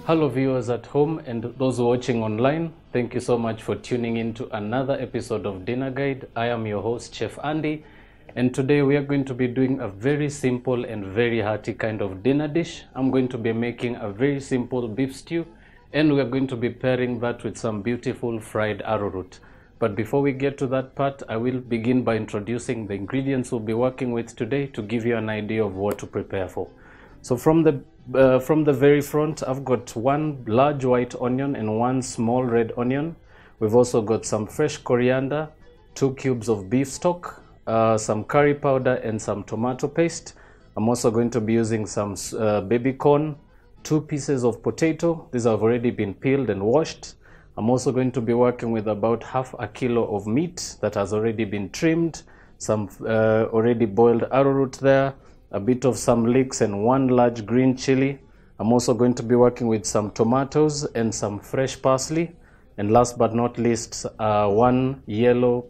Hello viewers at home and those watching online, thank you so much for tuning in to another episode of Dinner Guide. I am your host Chef Andy, and today we are going to be doing a very simple and very hearty kind of dinner dish. I'm going to be making a very simple beef stew, and we are going to be pairing that with some beautiful fried arrowroot. But before we get to that part, I will begin by introducing the ingredients we'll be working with today to give you an idea of what to prepare for. So from the very front, I've got one large white onion and one small red onion. We've also got some fresh coriander, 2 cubes of beef stock, some curry powder and some tomato paste. I'm also going to be using some baby corn, 2 pieces of potato. These have already been peeled and washed. I'm also going to be working with about half a kilo of meat that has already been trimmed, some already boiled arrowroot there, a bit of some leeks and 1 large green chili. I'm also going to be working with some tomatoes and some fresh parsley, and last but not least 1 yellow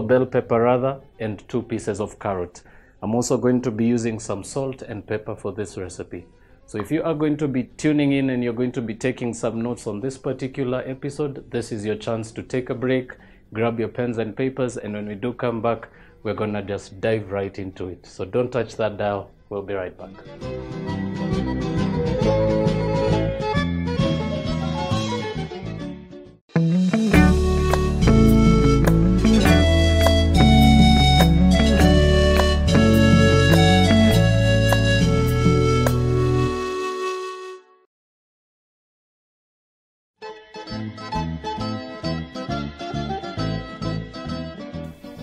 bell pepper rather, and 2 pieces of carrot. I'm also going to be using some salt and pepper for this recipe. So if you are going to be tuning in and you're going to be taking some notes on this particular episode, this is your chance to take a break, grab your pens and papers, and when we do come back, we're gonna just dive right into it. So don't touch that dial. We'll be right back.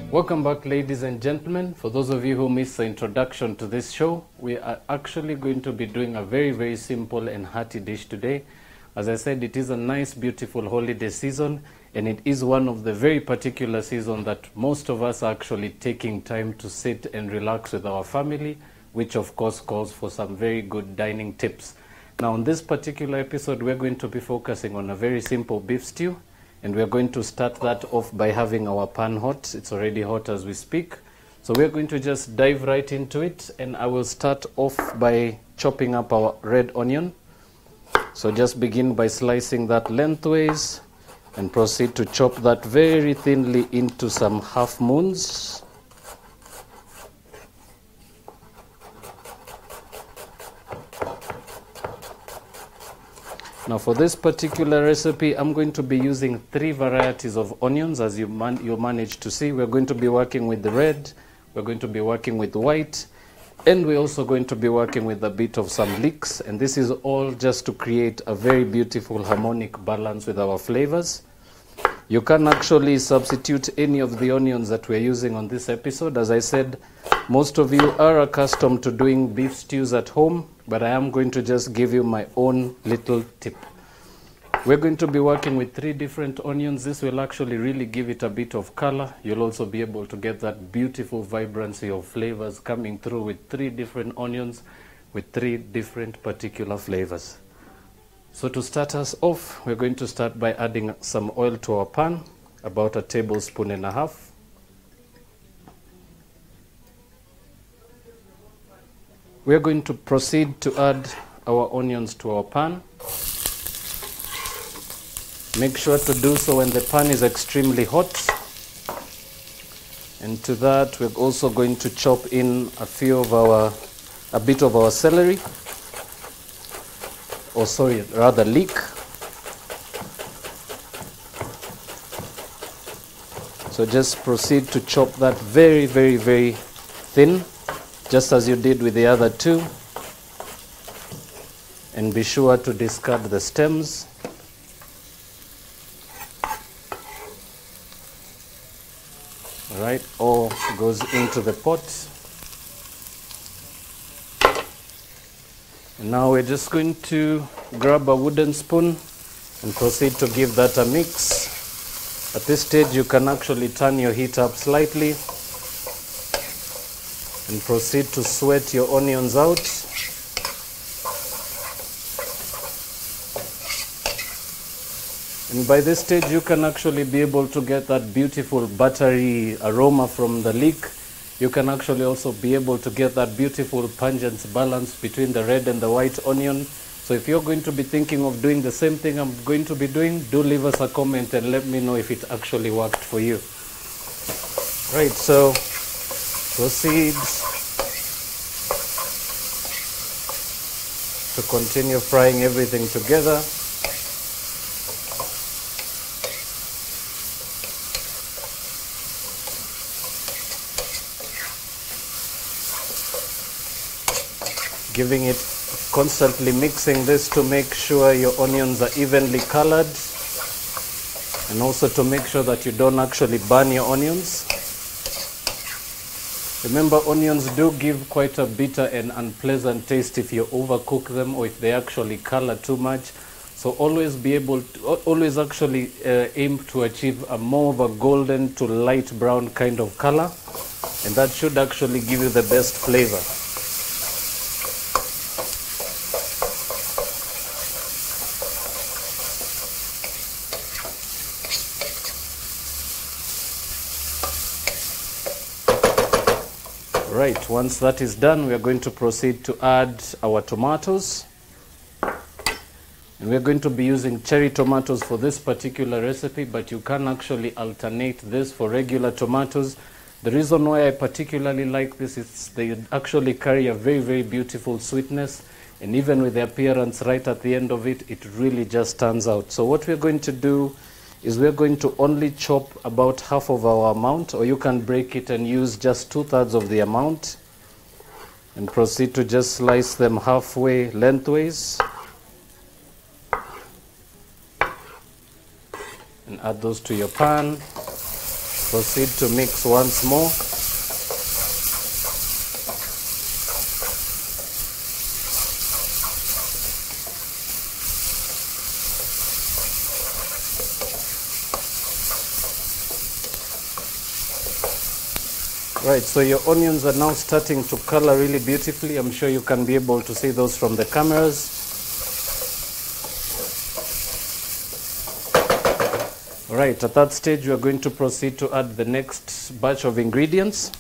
Welcome back, ladies and gentlemen. For those of you who missed the introduction to this show, we are actually going to be doing a very simple and hearty dish today. As I said, it is a nice, beautiful holiday season, and it is one of the very particular season that most of us are actually taking time to sit and relax with our family, which of course calls for some very good dining tips. Now, on this particular episode, we're going to be focusing on a very simple beef stew. And we're going to start that off by having our pan hot. It's already hot as we speak. So we're going to just dive right into it. And I will start off by chopping up our red onion. So just begin by slicing that lengthways and proceed to chop that very thinly into some half moons. Now for this particular recipe, I'm going to be using 3 varieties of onions. As you'll manage to see, we're going to be working with the red, we're going to be working with white, and we're also going to be working with a bit of some leeks. And this is all just to create a very beautiful harmonic balance with our flavors. You can actually substitute any of the onions that we're using on this episode. As I said, most of you are accustomed to doing beef stews at home, but I am going to just give you my own little tip. We're going to be working with 3 different onions. This will actually really give it a bit of color. You'll also be able to get that beautiful vibrancy of flavors coming through with 3 different onions with 3 different particular flavors. So to start us off, we're going to start by adding some oil to our pan, about 1.5 tablespoons. We're going to proceed to add our onions to our pan. Make sure to do so when the pan is extremely hot. And to that, we're also going to chop in a bit of our celery, leek. So just proceed to chop that very thin, just as you did with the other 2, and be sure to discard the stems. All right, all goes into the pot. And now we're just going to grab a wooden spoon and proceed to give that a mix. At this stage, you can actually turn your heat up slightly and proceed to sweat your onions out. And by this stage, you can actually be able to get that beautiful buttery aroma from the leek. You can actually also be able to get that beautiful pungent balance between the red and the white onion. So if you're going to be thinking of doing the same thing I'm going to be doing, do leave us a comment and let me know if it actually worked for you. Right, so proceed to continue frying everything together. Giving it, constantly mixing this to make sure your onions are evenly colored, and also to make sure that you don't actually burn your onions. Remember, onions do give quite a bitter and unpleasant taste if you overcook them or if they actually color too much. So always be able to, always actually aim to achieve a more of a golden to light brown kind of color, and that should actually give you the best flavor. Right, once that is done, we are going to proceed to add our tomatoes. And we are going to be using cherry tomatoes for this particular recipe, but you can actually alternate this for regular tomatoes. The reason why I particularly like this is they actually carry a very, very beautiful sweetness. And even with the appearance right at the end of it, it really just stands out. So what we're going to do is we're going to only chop about half of our amount, or you can break it and use just 2/3 of the amount, and proceed to just slice them halfway lengthways and add those to your pan. Proceed to mix once more. Right, so your onions are now starting to color really beautifully. I'm sure you can be able to see those from the cameras. Right, at that stage we are going to proceed to add the next batch of ingredients.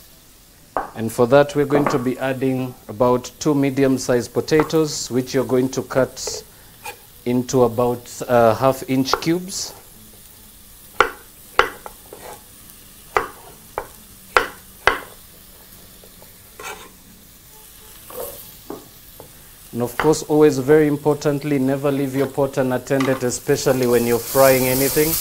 And for that we're going to be adding about 2 medium-sized potatoes, which you're going to cut into about 1/2-inch cubes. And of course, always very importantly, never leave your pot unattended, especially when you're frying anything.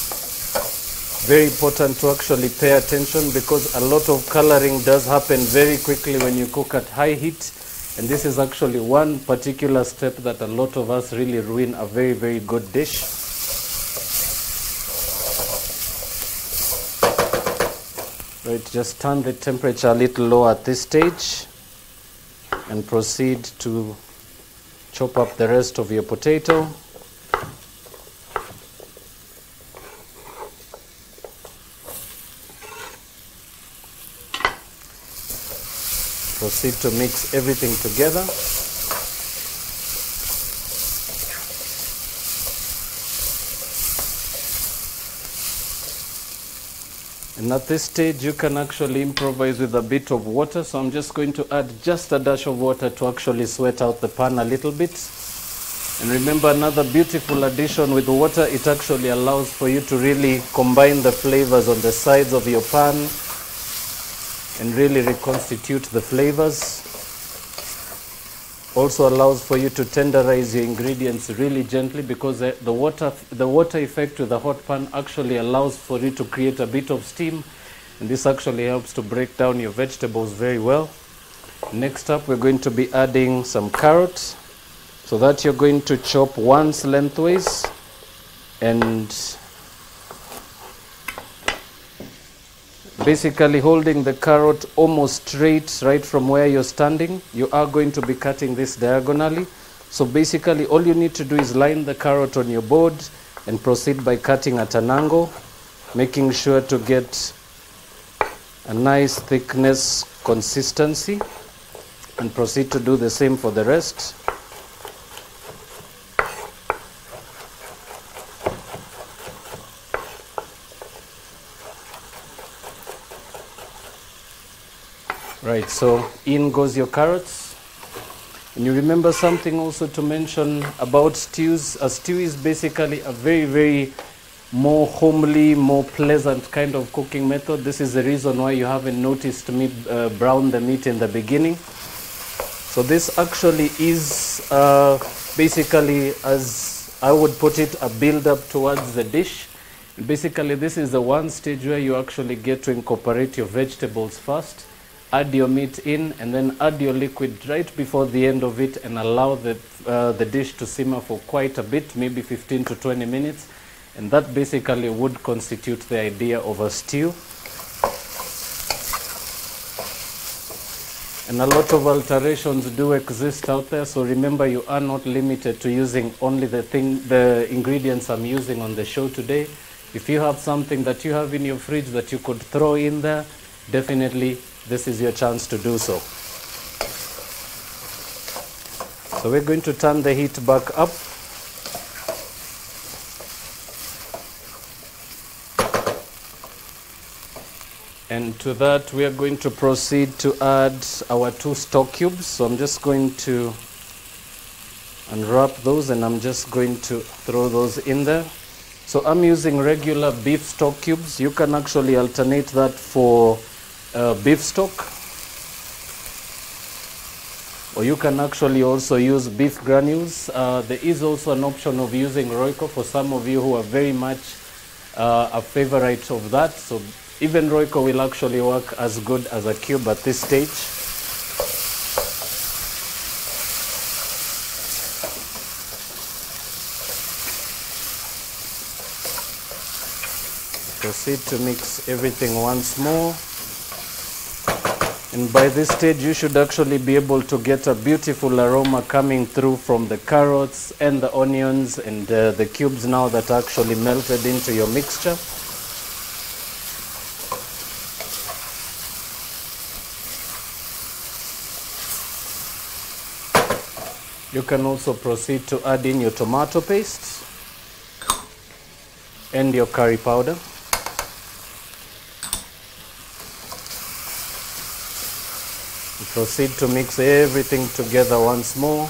Very important to actually pay attention, because a lot of coloring does happen very quickly when you cook at high heat. And this is actually one particular step that a lot of us really ruin a very, very good dish. Right, just turn the temperature a little low at this stage and proceed to chop up the rest of your potato. Proceed to mix everything together. And at this stage you can actually improvise with a bit of water, so I'm just going to add just a dash of water to actually sweat out the pan a little bit. And remember, another beautiful addition with water, it actually allows for you to really combine the flavors on the sides of your pan and really reconstitute the flavors. Also allows for you to tenderize your ingredients really gently, because the water effect with the hot pan actually allows for you to create a bit of steam, and this actually helps to break down your vegetables very well. Next up, we're going to be adding some carrots, so that you're going to chop once lengthways and basically holding the carrot almost straight right from where you're standing. You are going to be cutting this diagonally, So basically all you need to do is line the carrot on your board and proceed by cutting at an angle, making sure to get a nice thickness consistency, and proceed to do the same for the rest. Right, so in goes your carrots. And you remember something also to mention about stews. A stew is basically a very more homely, more pleasant kind of cooking method. This is the reason why you haven't noticed me brown the meat in the beginning. So this actually is basically, as I would put it, a build-up towards the dish. Basically, this is the one stage where you actually get to incorporate your vegetables first, add your meat in, and then add your liquid right before the end of it, and allow the dish to simmer for quite a bit, maybe 15 to 20 minutes. And that basically would constitute the idea of a stew. And a lot of alterations do exist out there, so remember you are not limited to using only the ingredients I'm using on the show today. If you have something that you have in your fridge that you could throw in there, definitely this is your chance to do so. So we're going to turn the heat back up. And to that, we are going to proceed to add our 2 stock cubes. So I'm just going to unwrap those, and I'm just going to throw those in there. So I'm using regular beef stock cubes. You can actually alternate that for beef stock, or you can actually also use beef granules. There is also an option of using Royco for some of you who are very much a favorite of that. So even Royco will actually work as good as a cube at this stage. Proceed to mix everything once more. And by this stage, you should actually be able to get a beautiful aroma coming through from the carrots and the onions and the cubes now that are actually melted into your mixture. You can also proceed to add in your tomato paste and your curry powder. Proceed to mix everything together once more.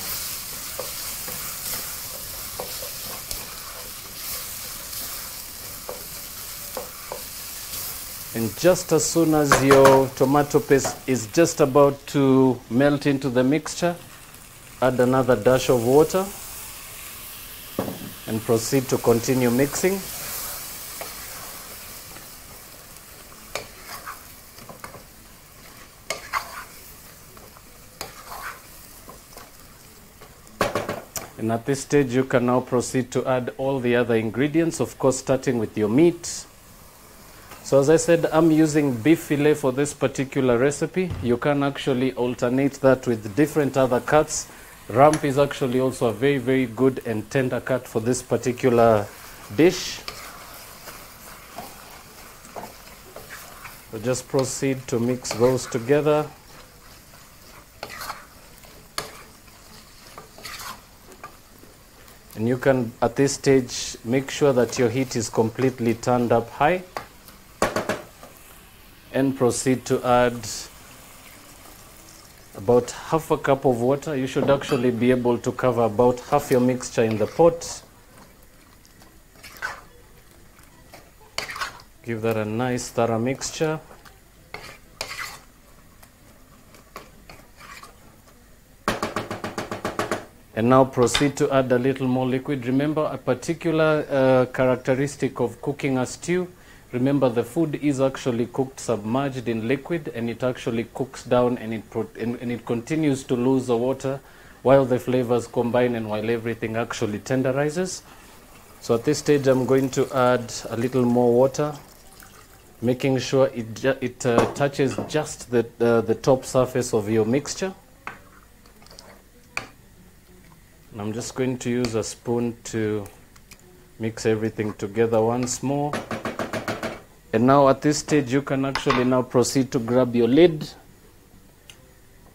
And just as soon as your tomato paste is just about to melt into the mixture, add another dash of water and proceed to continue mixing. And at this stage, you can now proceed to add all the other ingredients, of course, starting with your meat. So as I said, I'm using beef fillet for this particular recipe. You can actually alternate that with different other cuts. Rump is actually also a very good and tender cut for this particular dish. So just proceed to mix those together. And you can, at this stage, make sure that your heat is completely turned up high. And proceed to add about half a cup of water. You should actually be able to cover about half your mixture in the pot. Give that a nice thorough mixture. And now proceed to add a little more liquid. Remember, a particular characteristic of cooking a stew, remember the food is actually cooked submerged in liquid, and it actually cooks down and it continues to lose the water while the flavors combine and while everything actually tenderizes. So at this stage, I'm going to add a little more water, making sure it touches just the top surface of your mixture. And I'm just going to use a spoon to mix everything together once more. And now at this stage you can actually now proceed to grab your lid,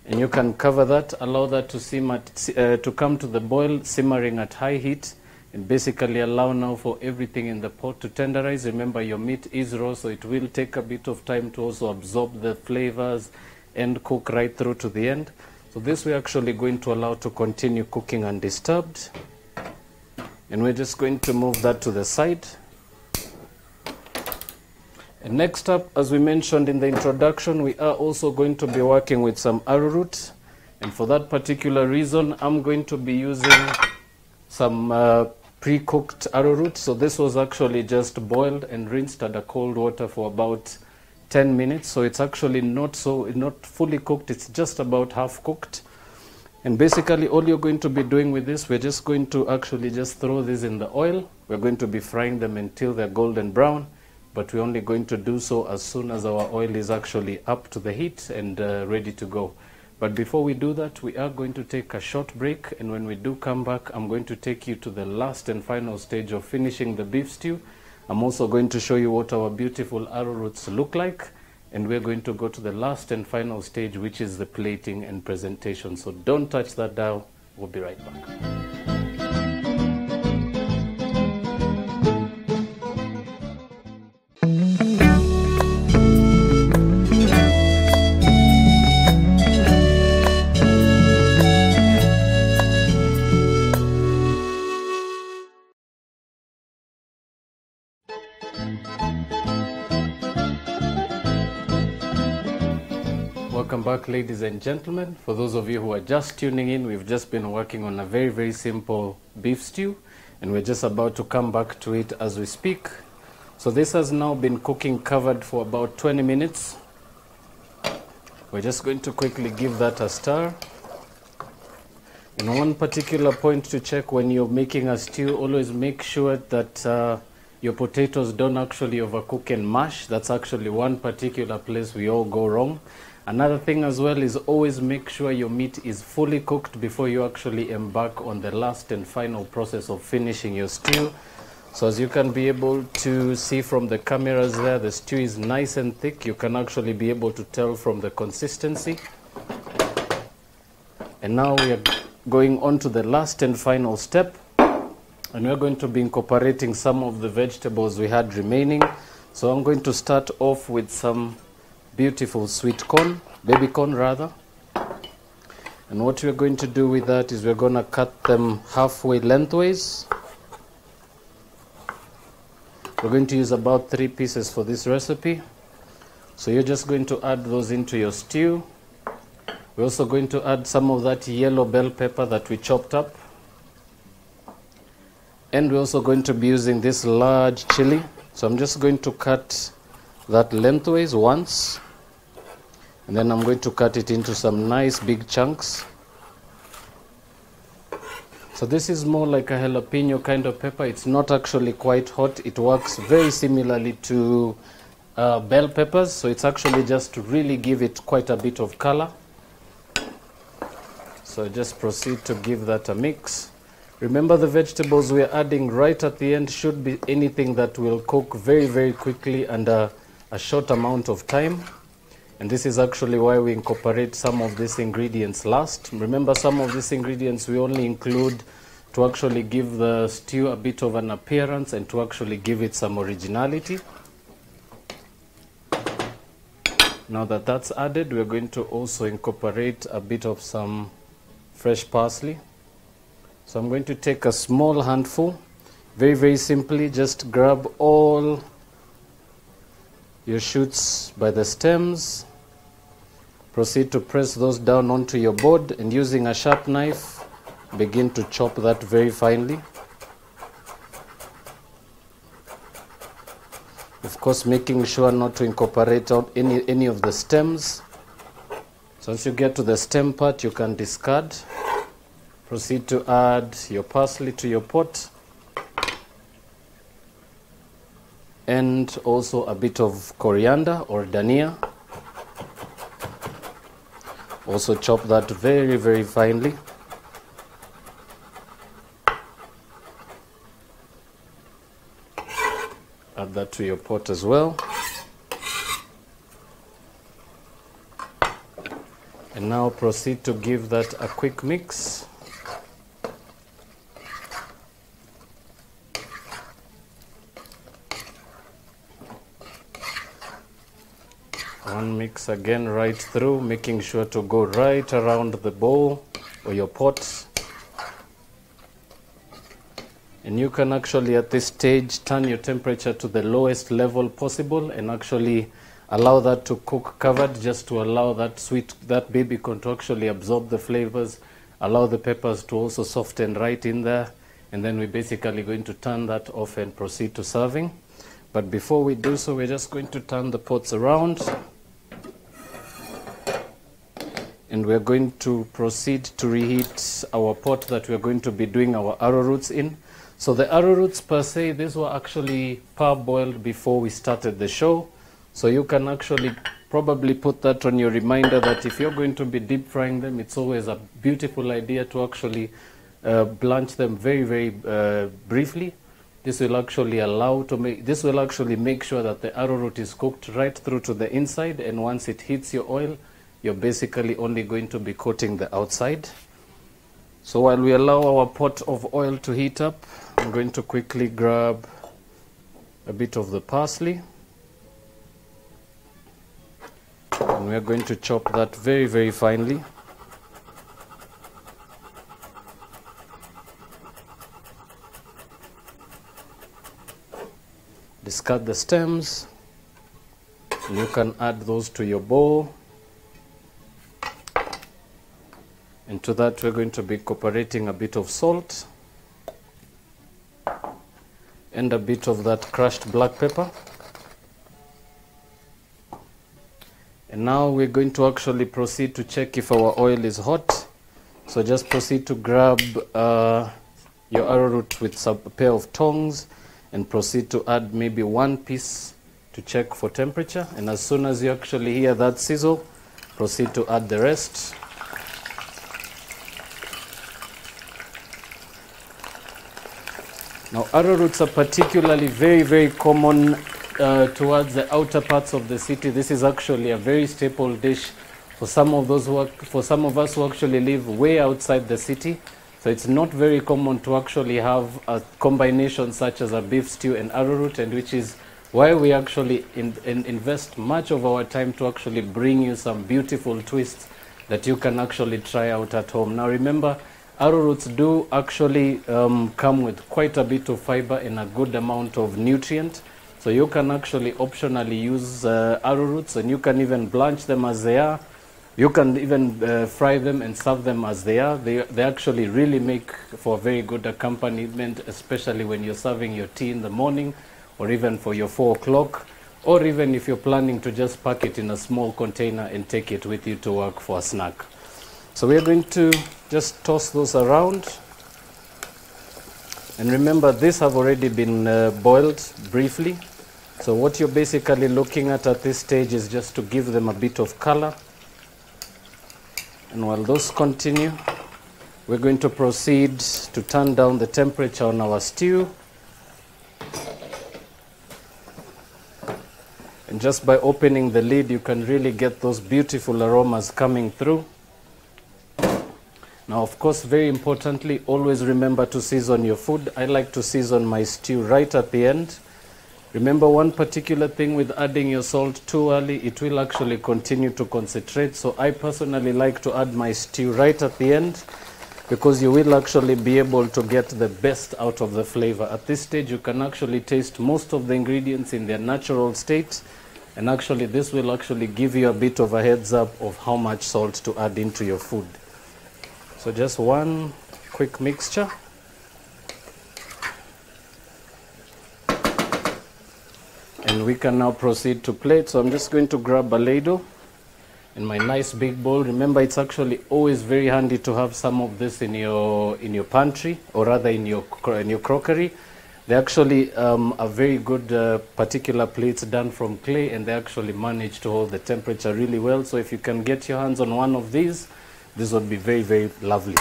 and you can cover that, allow that to simmer, to come to the boil, simmering at high heat, and basically allow now for everything in the pot to tenderize. Remember, your meat is raw, so it will take a bit of time to also absorb the flavors and cook right through to the end. So this we're actually going to allow to continue cooking undisturbed. And we're just going to move that to the side. And next up, as we mentioned in the introduction, we are also going to be working with some arrowroot. And for that particular reason, I'm going to be using some pre-cooked arrowroot. So this was actually just boiled and rinsed under cold water for about 10 minutes. So it's actually not fully cooked, it's just about half cooked. And basically all you're going to be doing with this, we're just going to actually just throw these in the oil. We're going to be frying them until they're golden brown, but we're only going to do so as soon as our oil is actually up to the heat and ready to go. But before we do that, we are going to take a short break, and when we do come back, I'm going to take you to the last and final stage of finishing the beef stew. I'm also going to show you what our beautiful arrowroots look like, and we're going to go to the last and final stage, which is the plating and presentation. So don't touch that dial. We'll be right back. Welcome back, ladies and gentlemen. For those of you who are just tuning in, we've just been working on a very, very simple beef stew, and we're just about to come back to it as we speak. So this has now been cooking covered for about 20 minutes. We're just going to quickly give that a stir. And one particular point to check when you're making a stew, always make sure that your potatoes don't actually overcook and mash. That's actually one particular place we all go wrong. Another thing as well is always make sure your meat is fully cooked before you actually embark on the last and final process of finishing your stew. So as you can be able to see from the cameras there, the stew is nice and thick. You can actually be able to tell from the consistency. And now we are going on to the last and final step. And we're going to be incorporating some of the vegetables we had remaining. So I'm going to start off with some beautiful sweet corn, baby corn rather. And what we're going to do with that is we're going to cut them halfway lengthways. We're going to use about 3 pieces for this recipe. So you're just going to add those into your stew. We're also going to add some of that yellow bell pepper that we chopped up. And we're also going to be using this large chili. So I'm just going to cut that lengthways once, and then I'm going to cut it into some nice big chunks. So this is more like a jalapeno kind of pepper. It's not actually quite hot. It works very similarly to bell peppers, so it's actually just to really give it quite a bit of color. So just proceed to give that a mix. Remember, the vegetables we're adding right at the end should be anything that will cook very, very quickly under a short amount of time. And this is actually why we incorporate some of these ingredients last. Remember, some of these ingredients we only include to actually give the stew a bit of an appearance and to actually give it some originality. Now that that's added, we're going to also incorporate a bit of some fresh parsley. So I'm going to take a small handful. Very, very simply, just grab all your shoots by the stems. Proceed to press those down onto your board, and using a sharp knife, begin to chop that very finely. Of course, making sure not to incorporate out any of the stems. So once you get to the stem part, you can discard. Proceed to add your parsley to your pot, and also a bit of coriander or dhania. Also chop that very, very finely. add that to your pot as well. And now proceed to give that a quick mix. One mix again right through, making sure to go right around the bowl or your pot. And you can actually at this stage turn your temperature to the lowest level possible and actually allow that to cook covered, just to allow that baby corn to actually absorb the flavors, allow the peppers to also soften right in there. And then we're basically going to turn that off and proceed to serving. But before we do so, we're just going to turn the pots around. And we're going to proceed to reheat our pot that we're going to be doing our arrowroots in. So the arrowroots per se, these were actually parboiled before we started the show. So you can actually probably put that on your reminder that if you're going to be deep frying them, it's always a beautiful idea to actually blanch them very, very briefly. This will actually make sure that the arrowroot is cooked right through to the inside, and once it hits your oil, you're basically only going to be coating the outside. So while we allow our pot of oil to heat up, I'm going to quickly grab a bit of the parsley. And we're going to chop that very, very finely. Discard the stems. And you can add those to your bowl. And to that, we're going to be incorporating a bit of salt and a bit of that crushed black pepper. And now we're going to actually proceed to check if our oil is hot. So just proceed to grab your arrowroot with a pair of tongs and proceed to add maybe one piece to check for temperature. And as soon as you actually hear that sizzle, proceed to add the rest. Now, arrowroots are particularly very, very common towards the outer parts of the city. This is actually a very staple dish for some of us who actually live way outside the city. So it's not very common to actually have a combination such as a beef stew and arrowroot, and which is why we actually invest much of our time to actually bring you some beautiful twists that you can actually try out at home. Now remember, arrowroots do actually come with quite a bit of fiber and a good amount of nutrient. So you can actually optionally use arrowroots, and you can even blanch them as they are. You can even fry them and serve them as they are. They actually really make for a very good accompaniment, especially when you're serving your tea in the morning, or even for your 4 o'clock, or even if you're planning to just pack it in a small container and take it with you to work for a snack. So we're going to just toss those around. And remember, these have already been boiled briefly. So what you're basically looking at this stage is just to give them a bit of color. And while those continue, we're going to proceed to turn down the temperature on our stew. And just by opening the lid, you can really get those beautiful aromas coming through. Now, of course, very importantly, always remember to season your food. I like to season my stew right at the end. Remember one particular thing with adding your salt too early, it will actually continue to concentrate. So I personally like to add my stew right at the end, because you will actually be able to get the best out of the flavor. At this stage, you can actually taste most of the ingredients in their natural state. And actually, this will actually give you a bit of a heads up of how much salt to add into your food. So just one quick mixture. And we can now proceed to plate. So I'm just going to grab a ladle in my nice big bowl. Remember, it's actually always very handy to have some of this in your pantry, or rather in your crockery. They actually are very good particular plates done from clay, and they actually manage to hold the temperature really well. So if you can get your hands on one of these, this would be very, very lovely.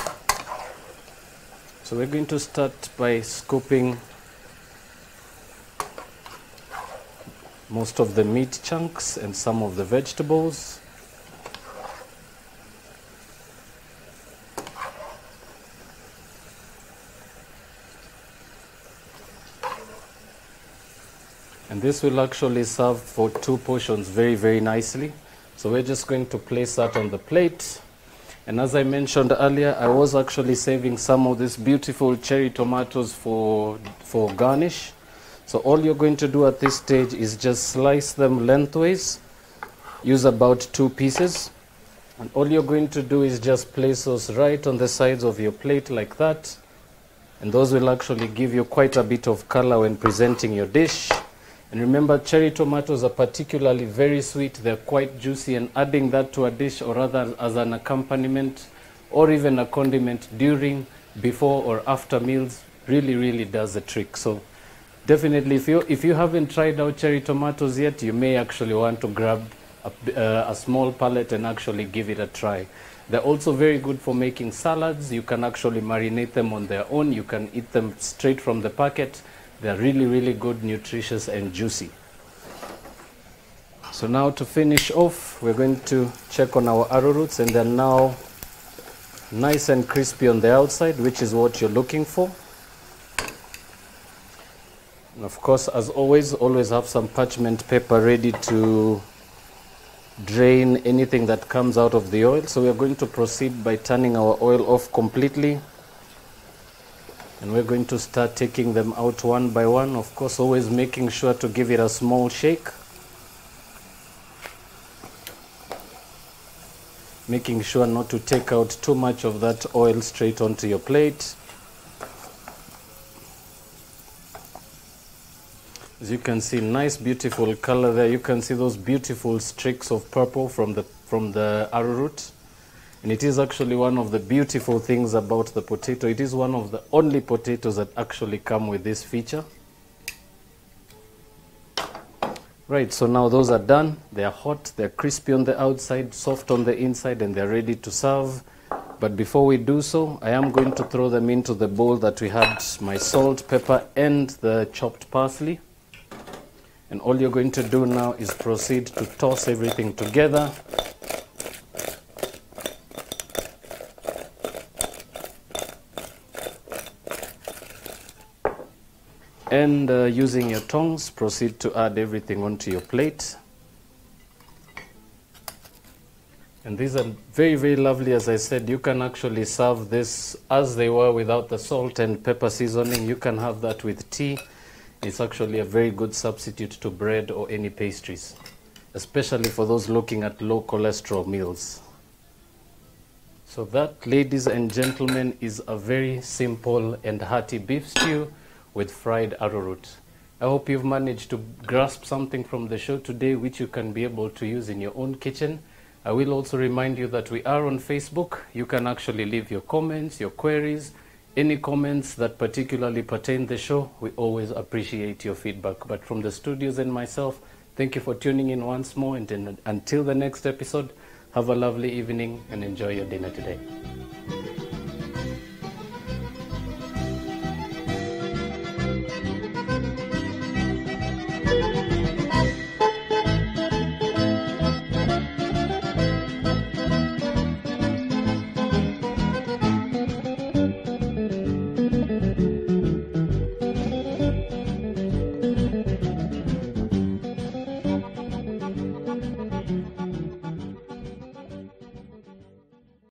So we're going to start by scooping most of the meat chunks and some of the vegetables. And this will actually serve for 2 portions very, very nicely. So we're just going to place that on the plate. And as I mentioned earlier, I was actually saving some of these beautiful cherry tomatoes for garnish. So all you're going to do at this stage is just slice them lengthways. Use about 2 pieces. And all you're going to do is just place those right on the sides of your plate like that. And those will actually give you quite a bit of color when presenting your dish. And remember, cherry tomatoes are particularly very sweet. They're quite juicy, and adding that to a dish, or rather as an accompaniment or even a condiment during, before or after meals, really, really does the trick. So definitely, if you haven't tried out cherry tomatoes yet, you may actually want to grab a small pallet and actually give it a try. They're also very good for making salads. You can actually marinate them on their own. You can eat them straight from the packet. They're really, really good, nutritious, and juicy. So now to finish off, we're going to check on our arrowroots, and they're now nice and crispy on the outside, which is what you're looking for. And of course, as always have some parchment paper ready to drain anything that comes out of the oil. So we're going to proceed by turning our oil off completely. And we're going to start taking them out one by one. Of course, always making sure to give it a small shake. Making sure not to take out too much of that oil straight onto your plate. As you can see, nice beautiful color there. You can see those beautiful streaks of purple from the arrowroot. And it is actually one of the beautiful things about the potato. It is one of the only potatoes that actually come with this feature. Right, so now those are done. They are hot, they're crispy on the outside, soft on the inside, and they're ready to serve. But before we do so, I am going to throw them into the bowl that we had my salt, pepper, and the chopped parsley. And all you're going to do now is proceed to toss everything together. And using your tongs, proceed to add everything onto your plate. And these are very, very lovely. As I said, you can actually serve this as they were without the salt and pepper seasoning. You can have that with tea. It's actually a very good substitute to bread or any pastries, especially for those looking at low cholesterol meals. So that, ladies and gentlemen, is a very simple and hearty beef stew with fried arrowroot. I hope you've managed to grasp something from the show today which you can be able to use in your own kitchen. I will also remind you that we are on Facebook. You can actually leave your comments, your queries, any comments that particularly pertain to the show. We always appreciate your feedback. But from the studios and myself, thank you for tuning in once more, and until the next episode, have a lovely evening and enjoy your dinner today.